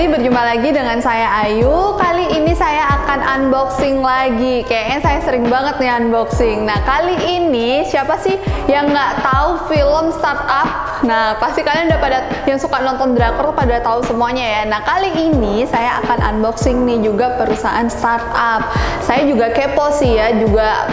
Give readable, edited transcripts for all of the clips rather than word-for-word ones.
kembali berjumpa lagi dengan saya Ayu. Kali ini saya akan unboxing lagi. Kayaknya saya sering banget nih unboxing. Nah, kali ini siapa sih yang nggak tahu film startup? Nah, pasti kalian udah pada yang suka nonton drakor pada tahu semuanya ya. Nah, kali ini saya akan unboxing nih juga perusahaan startup. Saya juga kepo sih ya, juga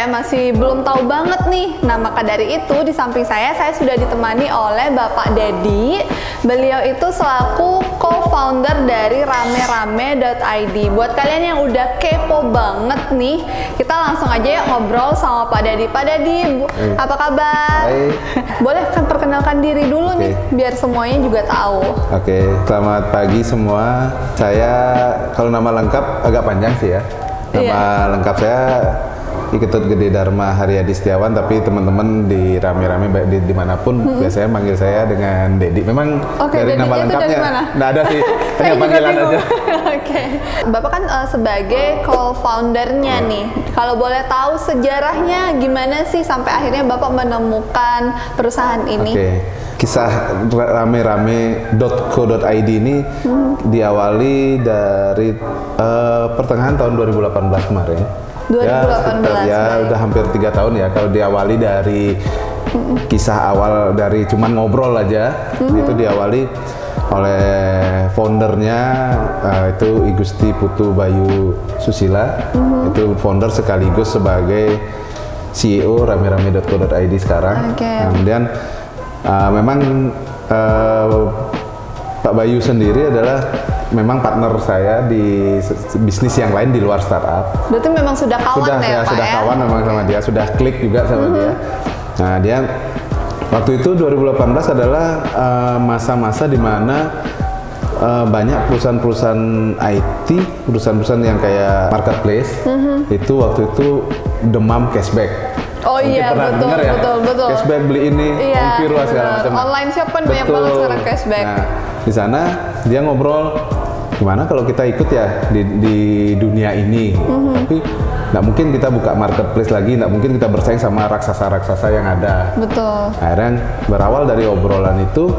masih belum tahu banget nih. Nah, maka dari itu di samping saya sudah ditemani oleh Bapak Dedi. Beliau itu selaku co-founder dari ramerame.id. Buat kalian yang udah kepo banget nih, kita langsung aja ya ngobrol sama Pak Dedi. Pak Dedi, apa kabar? Hai. Boleh kan perkenalkan diri dulu nih, biar semuanya juga tahu. Oke, selamat pagi semua. Saya, kalau nama lengkap agak panjang sih ya. Nama lengkap saya Iketut Gede Dharma Haryadi Setiawan, tapi teman-teman di rame-rame baik dimanapun biasanya manggil saya dengan Dedi. Memang dari nama lengkapnya nggak ada sih, hanya panggilan aja. Oke. Bapak kan sebagai co-foundernya nih, kalau boleh tahu sejarahnya gimana sih sampai akhirnya Bapak menemukan perusahaan ini? Oke. Kisah ramerame.co.id ini diawali dari pertengahan tahun 2018 kemarin. 2018 ya udah hampir 3 tahun ya. Kalau diawali dari kisah awal dari cuman ngobrol aja, itu diawali oleh foundernya itu I Gusti Putu Bayu Susila. Itu founder sekaligus sebagai CEO ramerame.co.id sekarang. Kemudian memang Pak Bayu sendiri adalah memang partner saya di bisnis yang lain di luar startup. Berarti memang sudah kawan ya Pak? Sudah kawan memang sama dia, sudah klik juga sama dia. Nah, dia waktu itu 2018 adalah masa-masa di mana banyak perusahaan-perusahaan IT, perusahaan-perusahaan yang kayak marketplace, itu waktu itu demam cashback. Oh iya, betul, ya? betul. Cashback beli ini, Onfiro segala macam. Online shop kan banyak banget sekarang cashback. Nah, di sana dia ngobrol, gimana kalau kita ikut ya di dunia ini. Tapi nggak mungkin kita buka marketplace lagi, nggak mungkin kita bersaing sama raksasa-raksasa yang ada. Betul. Akhirnya berawal dari obrolan itu,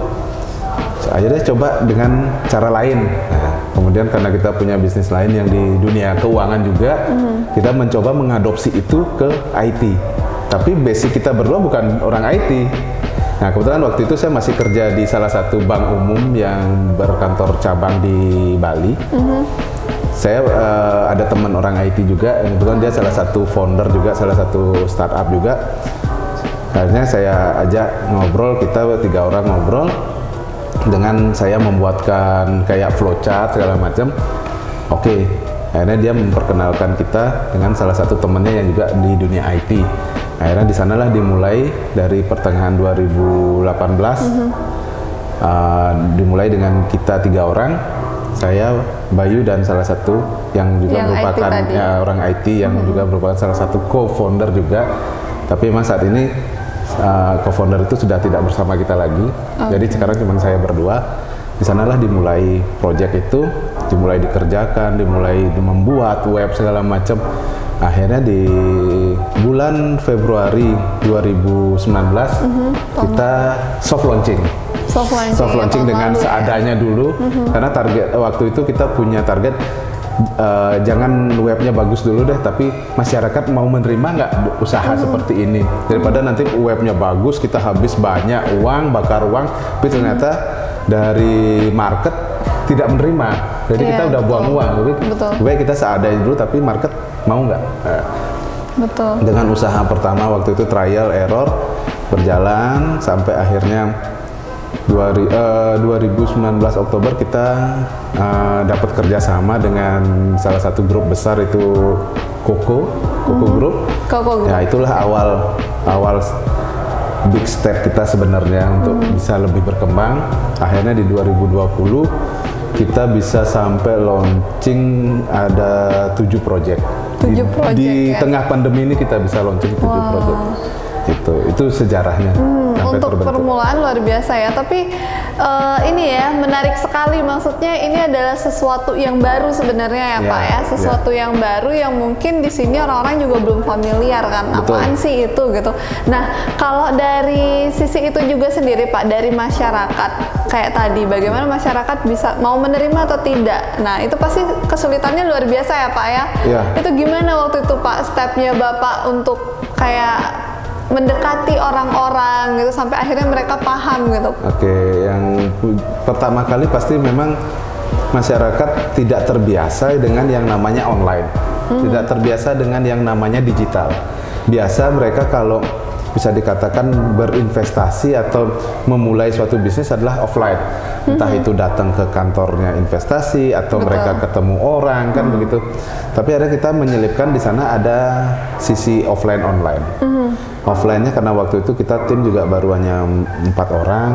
akhirnya coba dengan cara lain. Nah, kemudian karena kita punya bisnis lain yang di dunia keuangan juga, kita mencoba mengadopsi itu ke IT. Tapi basic kita berdua bukan orang IT. Nah, kebetulan waktu itu saya masih kerja di salah satu bank umum yang berkantor cabang di Bali. Saya ada teman orang IT juga, yang kebetulan dia salah satu founder juga, salah satu startup juga. Akhirnya saya ajak ngobrol, kita 3 orang ngobrol. Dengan saya membuatkan kayak flowchart segala macam. Oke, akhirnya dia memperkenalkan kita dengan salah satu temannya yang juga di dunia IT. Akhirnya di sanalah dimulai dari pertengahan 2018. Dimulai dengan kita 3 orang, saya, Bayu, dan salah satu yang juga merupakan orang IT yang juga merupakan salah satu co-founder juga. Tapi memang saat ini co-founder itu sudah tidak bersama kita lagi. Jadi sekarang cuma saya berdua. Di sanalah dimulai project itu, dimulai dikerjakan, dimulai membuat web segala macam. Akhirnya di bulan Februari 2019 kita soft launching dengan seadanya dulu. Karena target waktu itu kita punya target jangan webnya bagus dulu deh, tapi masyarakat mau menerima nggak usaha seperti ini, daripada nanti webnya bagus kita habis banyak uang, bakar uang, tapi ternyata dari market tidak menerima, jadi kita udah buang uang. Jadi baik kita seadanya dulu, tapi market mau nggak? Betul. Dengan usaha pertama waktu itu trial error berjalan sampai akhirnya 2019 Oktober kita dapat kerjasama dengan salah satu grup besar, itu Koko Group. Ya, itulah awal big step kita sebenarnya untuk bisa lebih berkembang. Akhirnya di 2020 kita bisa sampai launching ada 7 project. Di tengah pandemi ini kita bisa launching 7 project. gitu. Itu sejarahnya sampai Untuk terbentuk. permulaan luar biasa ya, tapi ini ya menarik sekali, maksudnya ini adalah sesuatu yang baru sebenarnya ya, Ya, Pak ya, sesuatu yang baru yang mungkin di sini orang-orang juga belum familiar kan, Betul. apaan sih itu gitu. Nah, kalau dari sisi itu juga sendiri Pak, dari masyarakat kayak tadi, bagaimana masyarakat bisa mau menerima atau tidak? Nah, itu pasti kesulitannya luar biasa ya Pak ya. Ya. Itu gimana waktu itu Pak stepnya Bapak untuk kayak mendekati orang-orang gitu sampai akhirnya mereka paham gitu. Oke, yang pertama kali pasti memang masyarakat tidak terbiasa dengan yang namanya online, tidak terbiasa dengan yang namanya digital. Biasa mereka kalau bisa dikatakan berinvestasi atau memulai suatu bisnis adalah offline, entah itu datang ke kantornya investasi atau Betul. mereka ketemu orang kan begitu. Tapi ada kita menyelipkan di sana ada sisi offline online. Offline-nya karena waktu itu kita tim juga baru hanya 4 orang.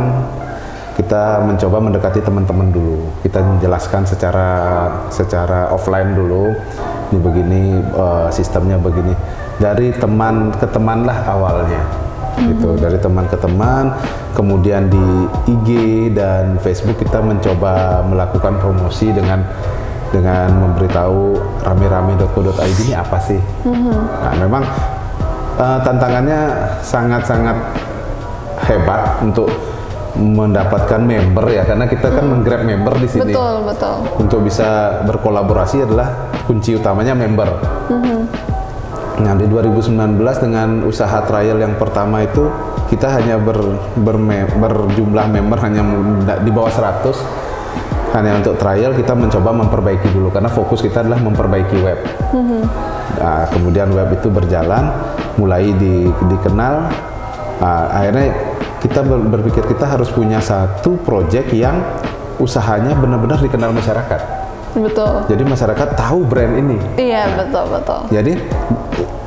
Kita mencoba mendekati teman-teman dulu. Kita menjelaskan secara offline dulu. Ini begini sistemnya begini. Dari teman ke teman lah awalnya. Gitu. Dari teman ke teman, kemudian di IG dan Facebook kita mencoba melakukan promosi dengan memberitahu rame-rame.co.id ini apa sih. Nah, memang tantangannya sangat-sangat hebat untuk mendapatkan member ya, karena kita kan menggrab member di sini. Betul, betul. Untuk bisa berkolaborasi adalah kunci utamanya member. Nah, di 2019 dengan usaha trial yang pertama itu kita hanya berjumlah member hanya di bawah 100. Hanya untuk trial kita mencoba memperbaiki dulu karena fokus kita adalah memperbaiki web. Nah, kemudian web itu berjalan, mulai dikenal. Akhirnya kita berpikir kita harus punya satu project yang usahanya benar-benar dikenal masyarakat. Betul. Jadi masyarakat tahu brand ini. Iya, betul, betul. Jadi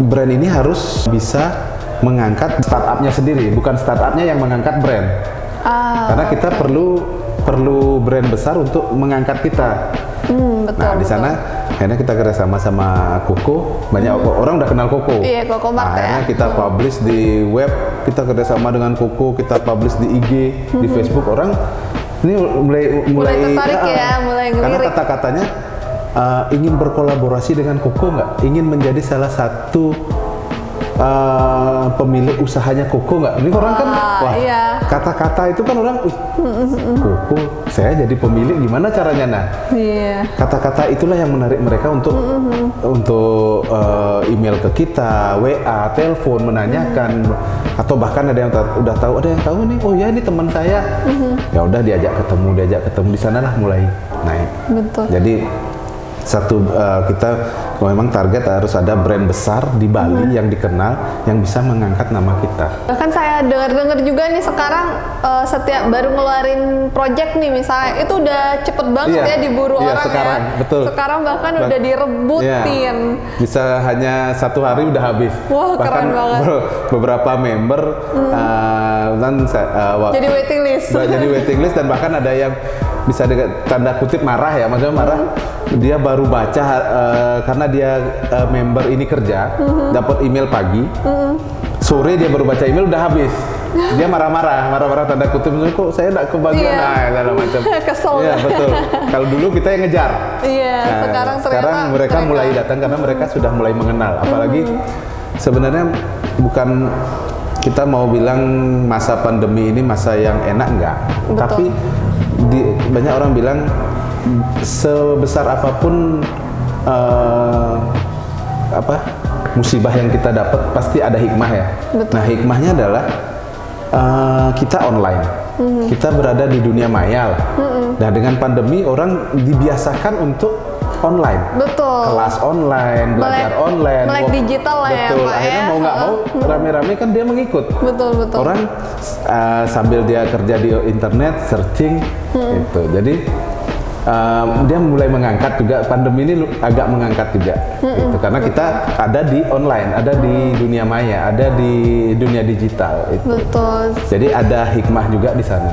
brand ini harus bisa mengangkat startupnya sendiri, bukan startupnya yang mengangkat brand. Karena kita perlu brand besar untuk mengangkat kita. Betul. Nah, di sana akhirnya kita kerjasama sama Koko. Banyak orang udah kenal Koko. Iya, Koko Mart Akhirnya ya. kita publish di web, kita kerjasama dengan Koko, kita publish di IG, di Facebook. Orang ini mulai tertarik ya, mulai karena ngelirik. kata-katanya ingin berkolaborasi dengan Koko nggak? Ingin menjadi salah satu pemilik usahanya Koko nggak? Ini orang kan, wah, iya. kata-kata itu kan orang, Koko, saya jadi pemilik gimana caranya? Nah, Iya. kata-kata itulah yang menarik mereka untuk email ke kita, WA, telepon, menanyakan, atau bahkan ada yang udah tahu, ada yang tahu nih, oh ya ini teman saya, ya udah diajak ketemu di sanalah mulai naik. Betul. Jadi kita memang target harus ada brand besar di Bali yang dikenal, yang bisa mengangkat nama kita. Bahkan saya dengar-dengar juga nih sekarang setiap baru ngeluarin project nih misalnya itu udah cepet banget Iya, ya diburu iya, orang sekarang, ya. betul. Sekarang bahkan udah direbutin. Iya, bisa hanya 1 hari udah habis. Wah, keren banget. Beberapa member Jadi waiting list. jadi waiting list, dan bahkan ada yang bisa tanda kutip marah ya, maksudnya marah. Dia baru baca karena dia member ini kerja, dapat email pagi, sore dia baru baca email udah habis. Dia marah-marah tanda kutip, kok saya nggak kebagian, Iya. segala macam. Kesel. Iya, betul. Kalau dulu kita yang ngejar. Iya, Nah, sekarang mereka mulai datang karena mereka sudah mulai mengenal. Apalagi sebenarnya bukan kita mau bilang masa pandemi ini masa yang enak, enggak. Betul. Tapi banyak orang bilang sebesar apapun musibah yang kita dapat pasti ada hikmah ya. Betul. Nah, hikmahnya adalah kita online, kita berada di dunia maya lah. Nah, dengan pandemi orang dibiasakan untuk online, Betul. kelas online, belajar online, melek digital lah ya, betul. Pak, Akhirnya ya. mau nggak mau rame-rame kan dia mengikut. Betul. Orang sambil dia kerja di internet searching gitu. Jadi dia mulai mengangkat juga, pandemi ini agak mengangkat juga gitu. karena kita ada di online, ada di dunia maya, ada di dunia digital itu. Betul. Jadi ada hikmah juga di sana.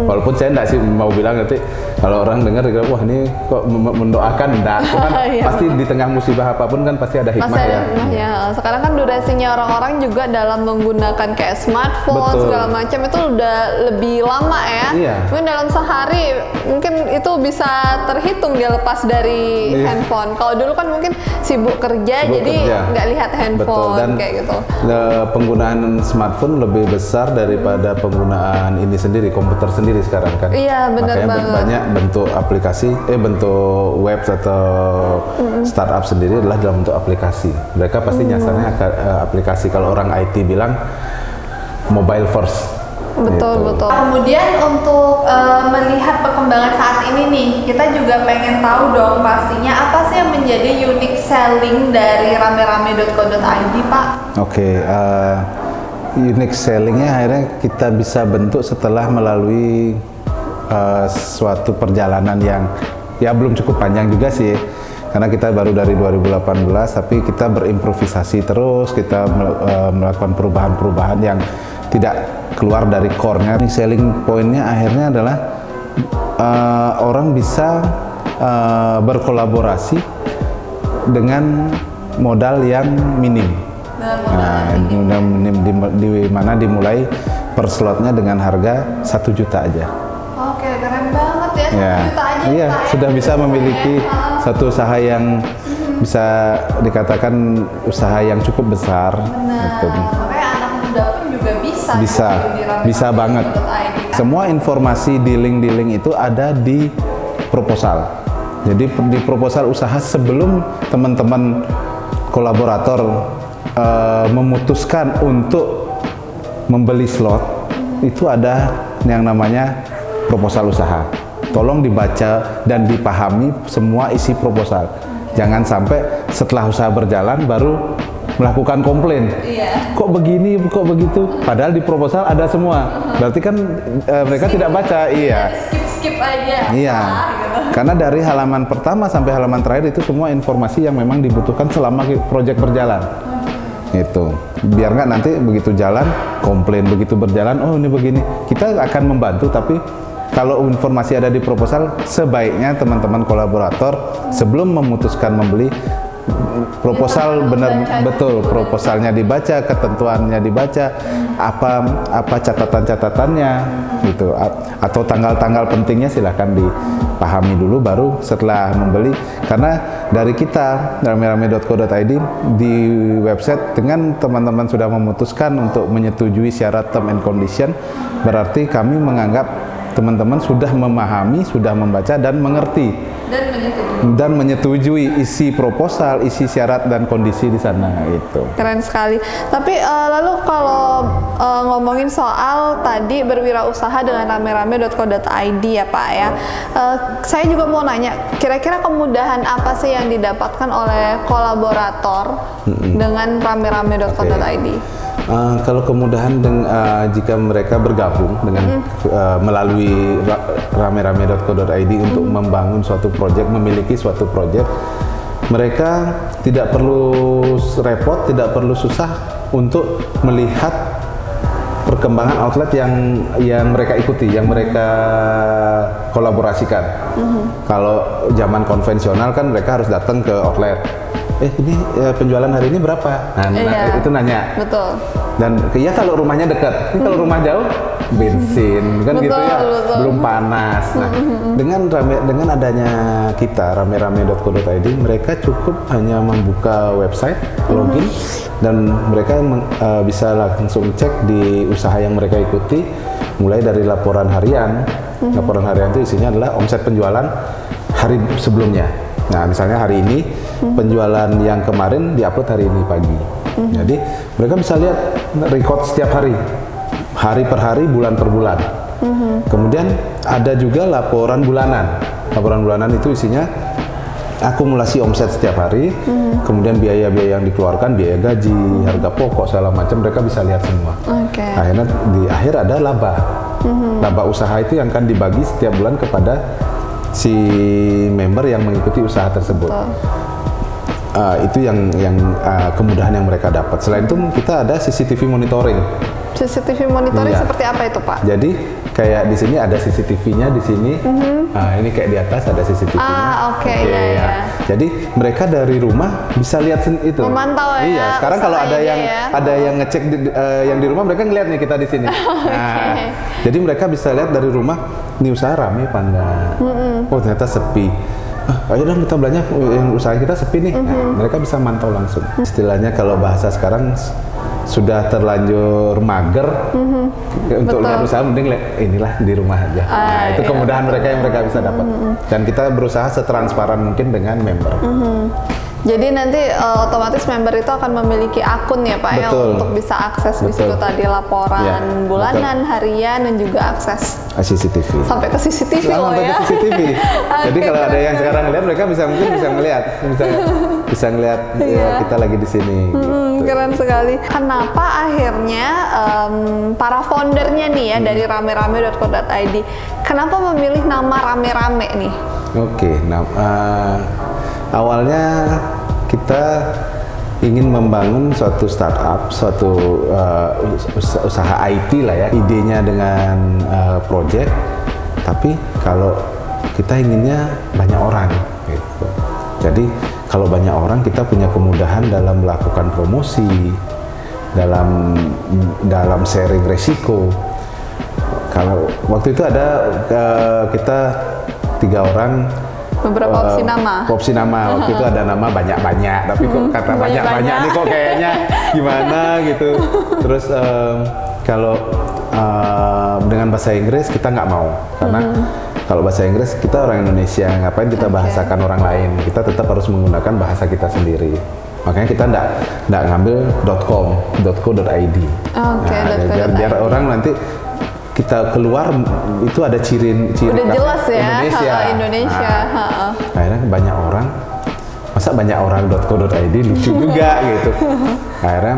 Walaupun saya enggak sih mau bilang nanti kalau orang dengar, wah ini kok mendoakan, enggak. Cuman Iya. pasti di tengah musibah apapun kan pasti ada hikmah Masih ada ya. hikmahnya. Sekarang kan durasinya orang-orang juga dalam menggunakan kayak smartphone Betul. segala macam itu udah lebih lama ya. Iya. Mungkin dalam sehari mungkin itu bisa terhitung dia lepas dari Iya. handphone. Kalau dulu kan mungkin sibuk kerja Sibuk jadi kerja. nggak lihat handphone Dan kayak gitu. penggunaan smartphone lebih besar daripada penggunaan ini sendiri, komputer sendiri sekarang kan. Iya, benar Makanya banget. banyak bentuk aplikasi, bentuk web atau startup sendiri adalah dalam bentuk aplikasi. Mereka pasti nyasarnya aplikasi. Kalau orang IT bilang mobile first. Betul, Gitu. betul. Kemudian untuk melihat perkembangan saat ini nih, kita juga pengen tahu dong pastinya apa sih yang menjadi unique selling dari rame-rame.co.id, Pak? Oke, unique sellingnya akhirnya kita bisa bentuk setelah melalui suatu perjalanan yang ya belum cukup panjang juga sih, karena kita baru dari 2018, tapi kita berimprovisasi terus, kita melakukan perubahan-perubahan yang tidak keluar dari core-nya. Unique selling point-nya akhirnya adalah orang bisa berkolaborasi dengan modal yang minim. Nah, di mana dimulai per slotnya dengan harga 1 juta aja. Oke, keren banget ya. 1 Ya, juta aja iya, Pak, ya. sudah bisa memiliki satu usaha yang bisa dikatakan usaha yang cukup besar. Nah, Gitu. makanya anak muda pun juga bisa. Bisa, join di rame-rame.id. bisa banget. Semua informasi di link itu ada di proposal. Jadi di proposal usaha sebelum teman-teman kolaborator memutuskan untuk membeli slot, itu ada yang namanya proposal usaha. Tolong dibaca dan dipahami semua isi proposal. Jangan sampai setelah usaha berjalan baru melakukan komplain. Iya. Kok begini, kok begitu? Padahal di proposal ada semua. Berarti kan mereka tidak baca. Iya. Skip aja. Iya. Gitu. Karena dari halaman pertama sampai halaman terakhir itu semua informasi yang memang dibutuhkan selama proyek berjalan. Itu. Biar nggak nanti begitu jalan komplain, begitu berjalan oh ini begini. Kita akan membantu, tapi kalau informasi ada di proposal, sebaiknya teman-teman kolaborator sebelum memutuskan membeli proposal benar betul, proposalnya dibaca, ketentuannya dibaca, apa catatan-catatannya gitu, atau tanggal-tanggal pentingnya silahkan dipahami dulu, baru setelah membeli. Karena dari kita rame-rame.co.id di website, dengan teman-teman sudah memutuskan untuk menyetujui syarat term and condition, berarti kami menganggap teman-teman sudah memahami, sudah membaca dan mengerti dan menyetujui isi proposal, isi syarat dan kondisi di sana itu. Keren sekali. Tapi lalu kalau ngomongin soal tadi berwirausaha dengan rame-rame.co.id ya Pak ya, saya juga mau nanya, kira-kira kemudahan apa sih yang didapatkan oleh kolaborator dengan rame-rame.co.id? Kalau kemudahan jika mereka bergabung dengan melalui rame-rame.co.id untuk membangun suatu proyek, memiliki suatu proyek, mereka tidak perlu repot, tidak perlu susah untuk melihat perkembangan outlet yang mereka ikuti, yang mereka kolaborasikan. Kalau zaman konvensional kan mereka harus datang ke outlet. Ini penjualan hari ini berapa? Nah, itu nanya. Betul. Dan ya kalau rumahnya dekat, ini kalau rumah jauh bensin kan gitu ya, belum panas. Nah, dengan adanya kita rame-rame.co.id, mereka cukup hanya membuka website, login, dan mereka bisa langsung cek di usaha yang mereka ikuti, mulai dari laporan harian. Laporan harian itu isinya adalah omset penjualan hari sebelumnya. Nah, misalnya hari ini penjualan yang kemarin diupload hari ini pagi. Jadi mereka bisa lihat record setiap hari, hari per hari, bulan per bulan. Kemudian ada juga laporan bulanan. Laporan bulanan itu isinya akumulasi omset setiap hari, kemudian biaya-biaya yang dikeluarkan, biaya gaji, harga pokok, segala macam, mereka bisa lihat semua. Akhirnya di akhir ada laba. Laba usaha itu yang akan dibagi setiap bulan kepada si member yang mengikuti usaha tersebut. Itu yang kemudahan yang mereka dapat. Selain itu kita ada CCTV monitoring. CCTV monitoring Iya. seperti apa itu, Pak? Jadi kayak di sini ada CCTV-nya di sini. Ini kayak di atas ada CCTV-nya. Oke, iya. Jadi mereka dari rumah bisa lihat itu. Memantau ya. Iya. Sekarang kalau ada usahanya yang ya. ada yang ngecek yang di rumah, mereka ngeliat nih kita di sini. Nah, jadi mereka bisa lihat dari rumah, nih usaha rame apa enggak. Oh ternyata sepi. Ayo dong kita belanja, yang usaha kita sepi nih. Nah, mereka bisa mantau langsung. Istilahnya kalau bahasa sekarang sudah terlanjur mager untuk lihat usaha, mending inilah di rumah aja. Nah, itu kemudahan mereka yang mereka bisa dapat. Dan kita berusaha setransparan mungkin dengan member. Jadi nanti otomatis member itu akan memiliki akun ya Pak ya, Betul. untuk bisa akses di situ Betul. tadi laporan Ya, bulanan, harian, dan juga akses CCTV. sampai ke CCTV loh Sampai ya. ke CCTV. Jadi Oke, kalau ada keren. yang sekarang lihat, mereka mungkin bisa ngelihat, bisa ngelihat ya, kita lagi di sini. gitu. Keren sekali. Kenapa akhirnya para foundernya nih ya dari rame-rame.co.id, kenapa memilih nama rame-rame nih? Oke, nah awalnya kita ingin membangun suatu startup, suatu usaha IT lah ya, idenya dengan project, tapi kalau kita inginnya banyak orang gitu. Jadi kalau banyak orang kita punya kemudahan dalam melakukan promosi, dalam sharing resiko. Kalau waktu itu ada kita 3 orang, Beberapa opsi nama. opsi nama. Waktu itu ada nama banyak-banyak, tapi kok kata banyak-banyak nih kok kayaknya gimana gitu. Terus kalau dengan bahasa Inggris kita nggak mau, karena kalau bahasa Inggris kita orang Indonesia, ngapain kita bahasakan orang lain? Kita tetap harus menggunakan bahasa kita sendiri. Makanya kita nggak ngambil .com, .co.id. Oke, biar orang nanti kita keluar itu ada ciri Udah khas jelas ya, Indonesia. Indonesia. Nah, akhirnya banyak orang, masa banyak orang .co.id lucu juga gitu. Akhirnya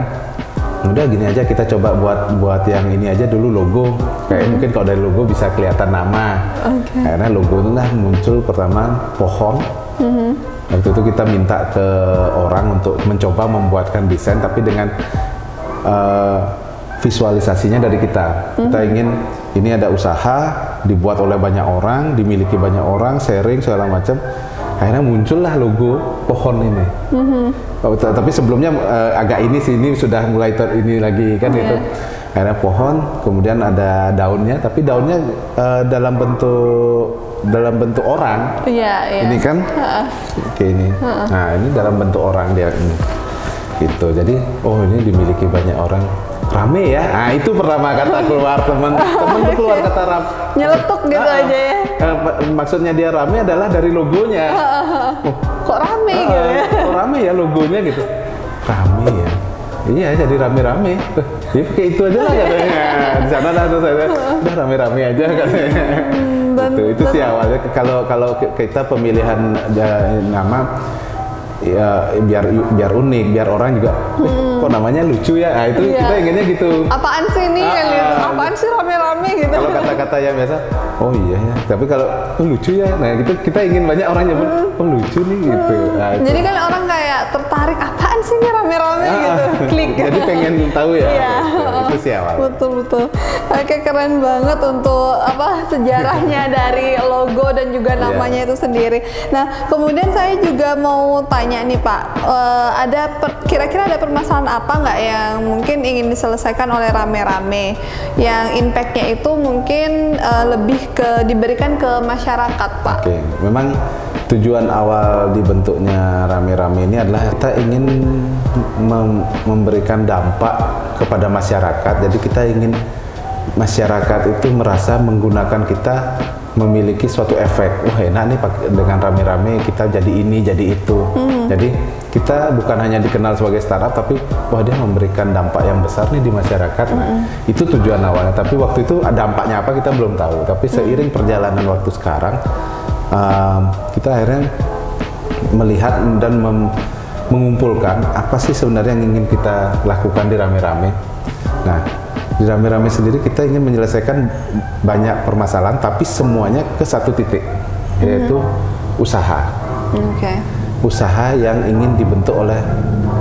udah gini aja, kita coba buat yang ini aja dulu, logo. Kayak mungkin kalau dari logo bisa kelihatan nama. Akhirnya logonya muncul pertama pohon. Waktu itu kita minta ke orang untuk mencoba membuatkan desain, tapi dengan visualisasinya dari kita. Kita ingin ini ada usaha dibuat oleh banyak orang, dimiliki banyak orang, sharing segala macam. Akhirnya muncullah logo pohon ini. Tapi sebelumnya agak ini sini sudah mulai ini lagi kan gitu. Akhirnya pohon, kemudian ada daunnya, tapi daunnya dalam bentuk orang. Iya. Ini kan kayak ini. Nah, ini dalam bentuk orang dia ini. Gitu. Jadi, oh ini dimiliki banyak orang. Rame ya. Nah, itu pertama kata keluar teman tuh keluar kata Nyeletuk gitu aja ya. Maksudnya dia rame adalah dari logonya. Kok rame gitu ya? Kok rame ya logonya gitu. Rame ya. Iya, jadi rame-rame. Ya kayak itu aja lah katanya. Di sana lah terus saya udah rame-rame aja katanya. Itu sih awalnya. Kalau kita pemilihan nama ya biar unik, biar orang juga kok namanya lucu ya. Nah, itu kita inginnya gitu. Apaan sih ini? Apaan sih rame-rame gitu? Kalau kata-kata yang biasa, oh iya ya. Tapi kalau lucu ya, nah gitu kita ingin banyak orang nyebut, oh lucu nih gitu. Nah, Jadi kan orang kayak tertarik, apaan sih ini rame-rame gitu? Klik. Jadi pengen tahu ya. Iya. Itu sih awal. Betul. Oke, keren banget untuk sejarahnya dari logo dan juga namanya itu sendiri. Nah, kemudian saya juga mau tanya nih Pak, kira-kira ada permasalahan apa nggak yang mungkin ingin diselesaikan oleh rame-rame, yang impactnya itu mungkin lebih diberikan ke masyarakat Pak? Oke, memang tujuan awal dibentuknya rame-rame ini adalah kita ingin memberikan dampak kepada masyarakat. Jadi kita ingin masyarakat itu merasa menggunakan kita memiliki suatu efek. Wah enak nih dengan rame-rame kita jadi ini jadi itu. Jadi kita bukan hanya dikenal sebagai startup, tapi wah dia memberikan dampak yang besar nih di masyarakat. Nah, itu tujuan awalnya. Tapi waktu itu dampaknya apa kita belum tahu. Tapi seiring perjalanan waktu sekarang, kita akhirnya melihat dan mengumpulkan apa sih sebenarnya yang ingin kita lakukan di rame-rame. Nah, di rame-rame sendiri kita ingin menyelesaikan banyak permasalahan, tapi semuanya ke satu titik, yaitu usaha. Oke. usaha yang ingin dibentuk oleh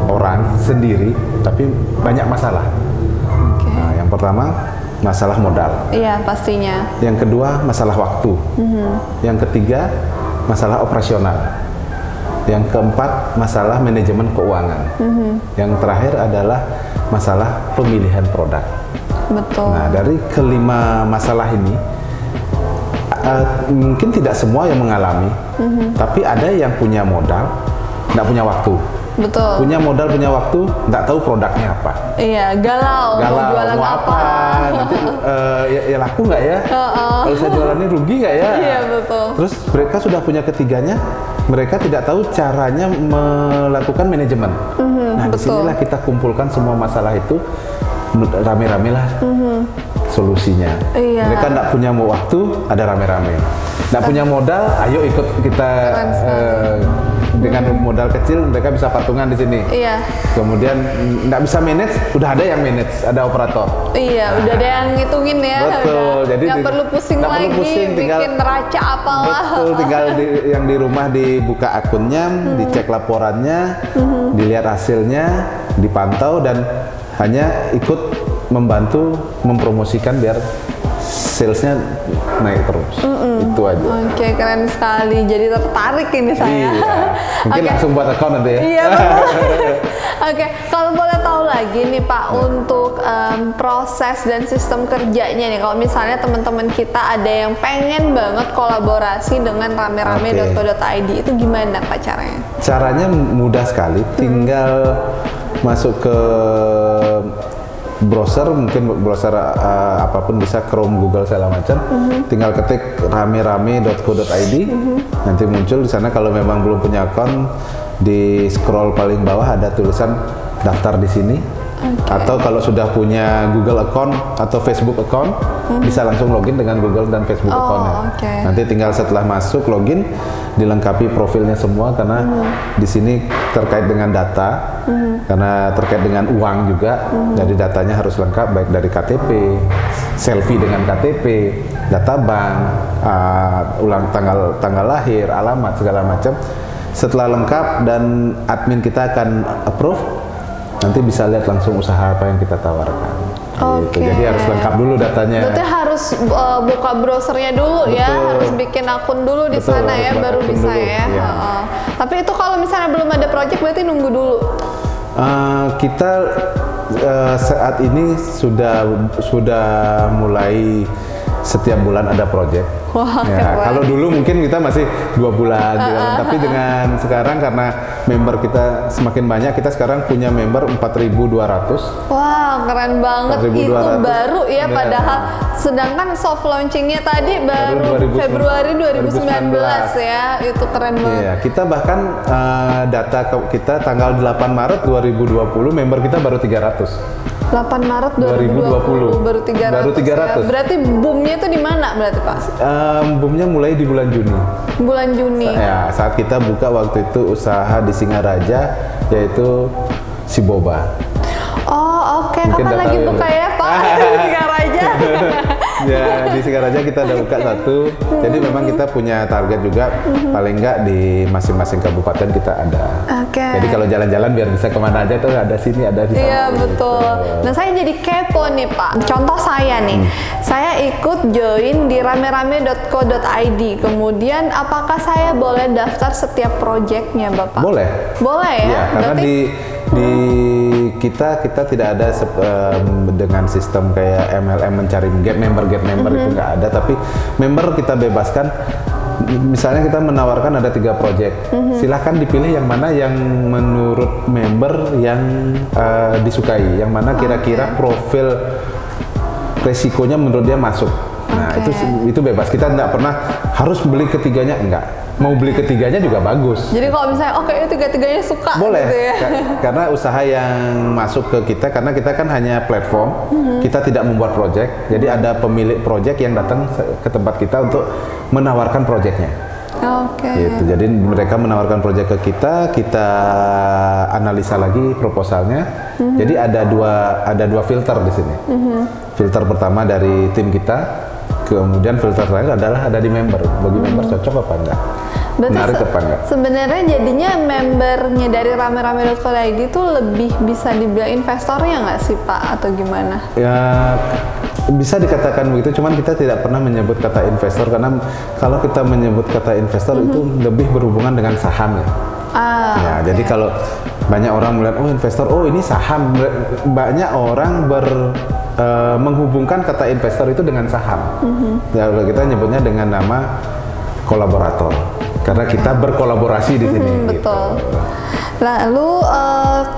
orang sendiri, tapi banyak masalah. Oke. Nah, yang pertama masalah modal, Iya, pastinya. yang kedua masalah waktu, yang ketiga masalah operasional, yang keempat masalah manajemen keuangan, yang terakhir adalah masalah pemilihan produk. Betul. Nah, dari kelima masalah ini mungkin tidak semua yang mengalami, tapi ada yang punya modal, nggak punya waktu. Betul. Punya modal, punya waktu, nggak tahu produknya apa. Iya, galau mau jualan mau apa. nanti ya laku nggak ya? Kalau saya jualan ini rugi nggak ya? Iya, betul. Terus mereka sudah punya ketiganya, mereka tidak tahu caranya melakukan manajemen. Nah, betul. disinilah kita kumpulkan semua masalah itu, rame-rame lah solusinya. Iya. Mereka nggak punya waktu, ada rame-rame. Nggak punya modal, ayo ikut kita. Dengan modal kecil mereka bisa patungan di sini. Iya. Kemudian nggak bisa manage, udah ada yang manage, ada operator. Iya, udah ada yang ngitungin ya. Betul. Udah. Jadi nggak perlu pusing nggak lagi, perlu pusing, bikin neraca apalah. Betul, tinggal yang di rumah dibuka akunnya, dicek laporannya, dilihat hasilnya, dipantau dan hanya ikut membantu mempromosikan biar salesnya naik terus. Itu aja. Oke, keren sekali. Jadi tertarik ini saya. Iya. Mungkin Oke. langsung buat account nanti ya. Iya, betul. Oke, kalau boleh tahu lagi nih Pak, untuk proses dan sistem kerjanya nih, kalau misalnya teman-teman kita ada yang pengen banget kolaborasi dengan rame-rame.co.id, itu gimana Pak caranya? Caranya mudah sekali, tinggal masuk ke browser, mungkin browser apapun bisa, Chrome, Google segala macam. Tinggal ketik rame-rame.co.id, nanti muncul di sana. Kalau memang belum punya account, di scroll paling bawah ada tulisan daftar di sini. Atau kalau sudah punya Google account atau Facebook account, bisa langsung login dengan Google dan Facebook account-nya. oke. Nanti tinggal setelah masuk login, dilengkapi profilnya semua, karena di sini terkait dengan data, karena terkait dengan uang juga. Jadi datanya harus lengkap, baik dari KTP, selfie dengan KTP, data bank, ulang tanggal lahir, alamat segala macam. Setelah lengkap dan admin kita akan approve, nanti bisa lihat langsung usaha apa yang kita tawarkan. Oke. Gitu. Jadi harus lengkap dulu datanya. Berarti harus buka browsernya dulu ya, Betul. harus bikin akun dulu di Betul, sana harus ya, buat baru akun bisa dulu, ya. iya. Tapi itu kalau misalnya belum ada project berarti nunggu dulu. Kita saat ini sudah mulai setiap bulan ada project. Wah, Ya, keren. kalau dulu mungkin kita masih 2 bulan, tapi dengan sekarang karena member kita semakin banyak, kita sekarang punya member 4.200. Wah, keren banget. 4.200. Itu baru ya, Iya. padahal sedangkan soft launchingnya tadi baru 2019. Februari 2019 ya. Itu keren banget. Iya, kita bahkan data kita tanggal 8 Maret 2020 member kita baru 300. 8 Maret 2020 baru 300. Baru 300. Ya. Berarti boomnya itu di mana berarti Pak? Boomnya mulai di bulan Juni. Bulan Juni. Ya, saat kita buka waktu itu usaha di Singaraja, yaitu si Boba. Oh, oke. Mungkin Kapan udah lagi tahu ya, buka Bu? ya Pak? Singaraja. Ya, di Singaraja kita ada buka satu. Jadi memang kita punya target juga, paling enggak di masing-masing kabupaten kita ada. Oke. Jadi kalau jalan-jalan biar bisa kemana aja tuh, ada sini, ada di sana. Iya betul. Gitu. Nah saya jadi kepo nih Pak. Contoh saya nih, saya ikut join di rame-rame.co.id. Kemudian apakah saya boleh daftar setiap projectnya Bapak? Boleh. Boleh ya? Iya, karena Berarti di kita tidak ada dengan sistem kayak MLM mencari get member itu nggak ada, tapi member kita bebaskan. Misalnya kita menawarkan ada 3 project, silahkan dipilih yang mana yang menurut member yang disukai, yang mana kira-kira profil resikonya menurut dia masuk. Nah itu bebas, kita nggak pernah harus beli ketiganya, enggak. Mau beli ketiganya juga bagus. jadi kalau misalnya oke ini tiga-tiganya suka Boleh, gitu ya. karena usaha yang masuk ke kita, karena kita kan hanya platform, kita tidak membuat project, jadi ada pemilik project yang datang ke tempat kita untuk menawarkan projectnya. Oke. Gitu. Jadi mereka menawarkan project ke kita analisa lagi proposalnya. Jadi ada dua filter di sini. Filter pertama dari tim kita, kemudian filter lain adalah ada di member. Bagi member cocok apa enggak? Berarti menarik apa enggak? sebenarnya jadinya membernya dari rame-rame.co.id itu lebih bisa dibilang investornya nggak sih Pak, atau gimana? Ya bisa dikatakan begitu, cuman kita tidak pernah menyebut kata investor karena kalau kita menyebut kata investor itu lebih berhubungan dengan saham ya. Ya, jadi kalau banyak orang melihat oh investor, oh ini saham, banyak orang menghubungkan kata investor itu dengan saham. Ya, kita nyebutnya dengan nama kolaborator karena kita berkolaborasi di sini. Betul. Gitu. Lalu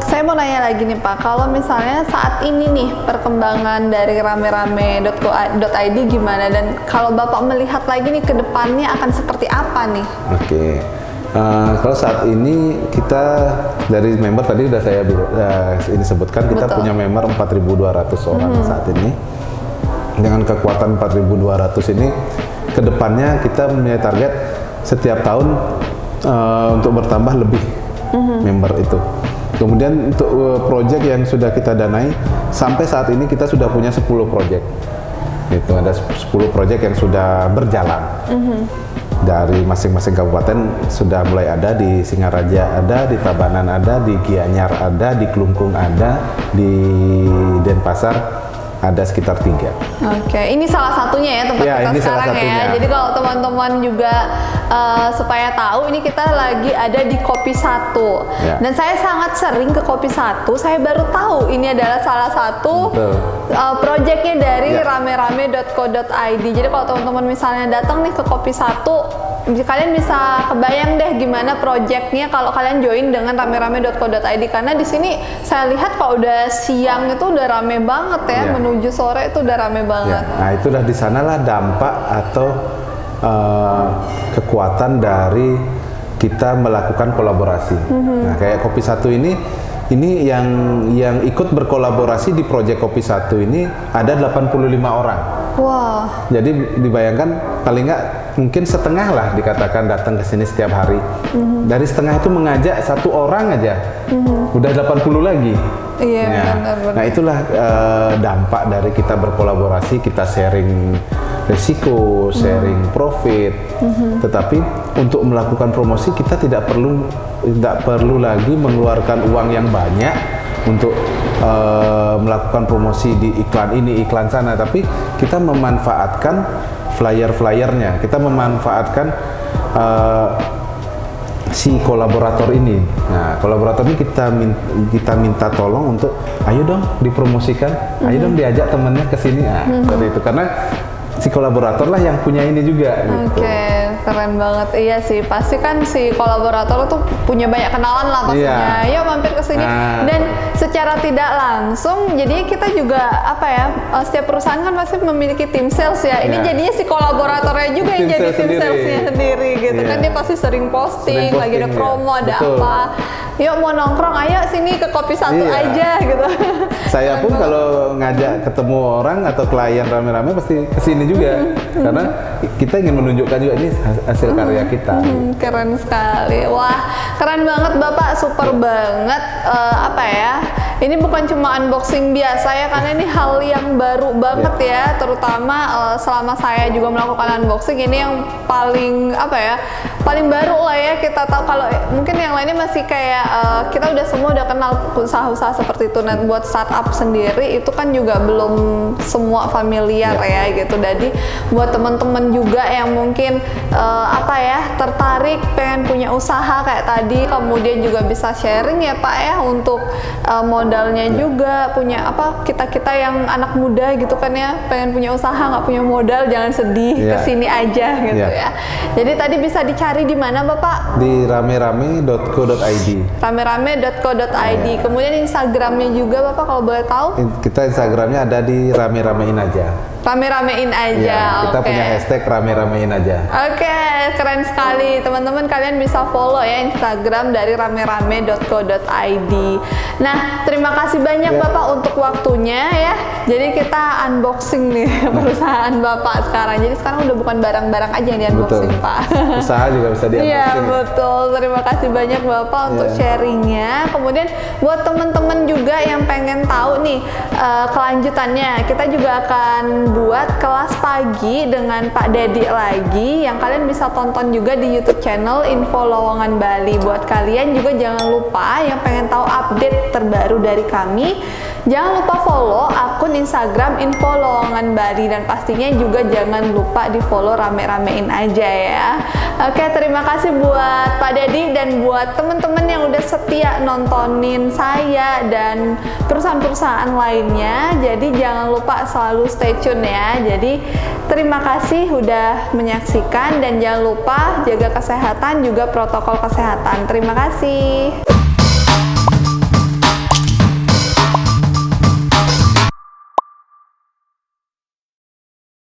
saya mau nanya lagi nih Pak, kalau misalnya saat ini nih perkembangan dari rame-rame.co.id gimana, dan kalau Bapak melihat lagi nih ke depannya akan seperti apa nih? Oke. Kalau saat ini kita dari member tadi udah saya ini sebutkan kita Betul. punya member 4.200 orang saat ini. Dengan kekuatan 4.200 ini, kedepannya kita punya target setiap tahun untuk bertambah lebih member itu. Kemudian untuk project yang sudah kita danai sampai saat ini kita sudah punya 10 project. Itu ada 10 project yang sudah berjalan. Dari masing-masing kabupaten sudah mulai ada, di Singaraja ada, di Tabanan ada, di Gianyar ada, di Klungkung ada, di Denpasar ada sekitar 3. Oke, ini salah satunya ya tempat Ya, kita ini salah sekarang ya. satunya. Jadi kalau teman-teman juga supaya tahu, ini kita lagi ada di Kopi 1. Ya. Dan saya sangat sering ke Kopi 1. Saya baru tahu ini adalah salah satu Betul. projectnya dari Ya. rame-rame.co.id. Jadi kalau teman-teman misalnya datang nih ke Kopi 1, kalian bisa kebayang deh gimana projectnya kalau kalian join dengan rame-rame.co.id, karena di sini saya lihat kalau udah siang itu udah rame banget ya, Ya. menuju sore itu udah rame Ya, banget. nah itulah di sanalah dampak atau kekuatan dari kita melakukan kolaborasi. Nah, kayak Kopi 1 ini yang ikut berkolaborasi di proyek Kopi 1 ini ada 85 orang. Wah, Jadi dibayangkan paling nggak mungkin setengah lah dikatakan datang ke sini setiap hari. Dari setengah itu mengajak 1 orang aja, udah 80 lagi. iya Ya. benar-benar. Nah itulah dampak dari kita berkolaborasi, kita sharing risiko, sharing profit. Tetapi untuk melakukan promosi kita tidak perlu lagi mengeluarkan uang yang banyak untuk melakukan promosi di iklan ini, iklan sana. Tapi kita memanfaatkan flyer-flyernya, kita memanfaatkan si kolaborator ini. Nah, kolaborator ini kita minta tolong untuk ayo dong dipromosikan, ayo dong diajak temennya ke sini. Nah, seperti itu, karena si kolaborator lah yang punya ini juga. Gitu. Oke, keren banget. Iya sih, pasti kan si kolaborator tuh punya banyak kenalan lah pastinya. Iya. Yuk mampir ke sini. Nah. Dan secara tidak langsung, jadi kita juga apa ya? Setiap perusahaan kan pasti memiliki tim sales ya. Ini Iya. jadinya si kolaboratornya juga yang Tim jadi sales tim sendiri. salesnya sendiri gitu Iya. kan. Dia pasti sering posting, Sering lagi ada posting, promo, ya. ada Betul. apa. Yuk mau nongkrong, ayo sini ke Kopi 1 Iya. aja gitu. Saya Keren pun banget. kalau ngajak ketemu orang atau klien rame-rame pasti kesini juga, karena kita ingin menunjukkan juga ini hasil karya kita. Keren sekali. Wah, keren banget Bapak, super banget. Apa ya? Ini bukan cuma unboxing biasa ya, karena ini hal yang baru banget ya, terutama selama saya juga melakukan unboxing ini yang paling apa ya? Paling baru lah ya. Kita tahu kalau mungkin yang lainnya masih kayak kita udah semua udah kenal usaha-usaha seperti itu. Nah, buat startup sendiri itu kan juga belum semua familiar ya gitu. Jadi buat teman-teman juga yang mungkin apa ya, tertarik pengen punya usaha kayak tadi, kemudian juga bisa sharing ya Pak ya untuk modalnya juga, punya apa, kita yang anak muda gitu kan ya, pengen punya usaha nggak punya modal, jangan sedih, kesini aja gitu ya. Jadi tadi bisa dicari di mana Bapak? Di rame-rame.co.id. Rame-rame.co.id. Kemudian Instagramnya juga Bapak kalau boleh tahu? Kita Instagramnya ada di rame-ramein aja. Rame-ramein aja. Ya, kita oke. punya hashtag rame-ramein aja. Oke, keren sekali. Teman-teman kalian bisa follow ya Instagram dari rame-rame.co.id. Nah, terima kasih banyak Bapak untuk waktunya ya. Jadi kita unboxing nih perusahaan Bapak sekarang. Jadi sekarang udah bukan barang-barang aja yang di unboxing Pak. Usaha juga bisa di Iya unboxing. betul. Terima kasih banyak Bapak untuk sharingnya. Kemudian buat teman-teman juga yang pengen tahu nih kelanjutannya, kita juga akan buat kelas pagi dengan Pak Dedi lagi yang kalian bisa tonton juga di YouTube channel Info Lowongan Bali. Buat kalian juga jangan lupa yang pengen tahu update terbaru dari kami, jangan lupa follow akun Instagram Info Lowongan Bali, dan pastinya juga jangan lupa di follow rame-ramein aja ya. Oke, terima kasih buat Pak Dedi dan buat temen-temen yang udah setia nontonin saya dan perusahaan-perusahaan lainnya. Jadi jangan lupa selalu stay tune ya. Jadi terima kasih udah menyaksikan dan jangan lupa jaga kesehatan juga protokol kesehatan. Terima kasih.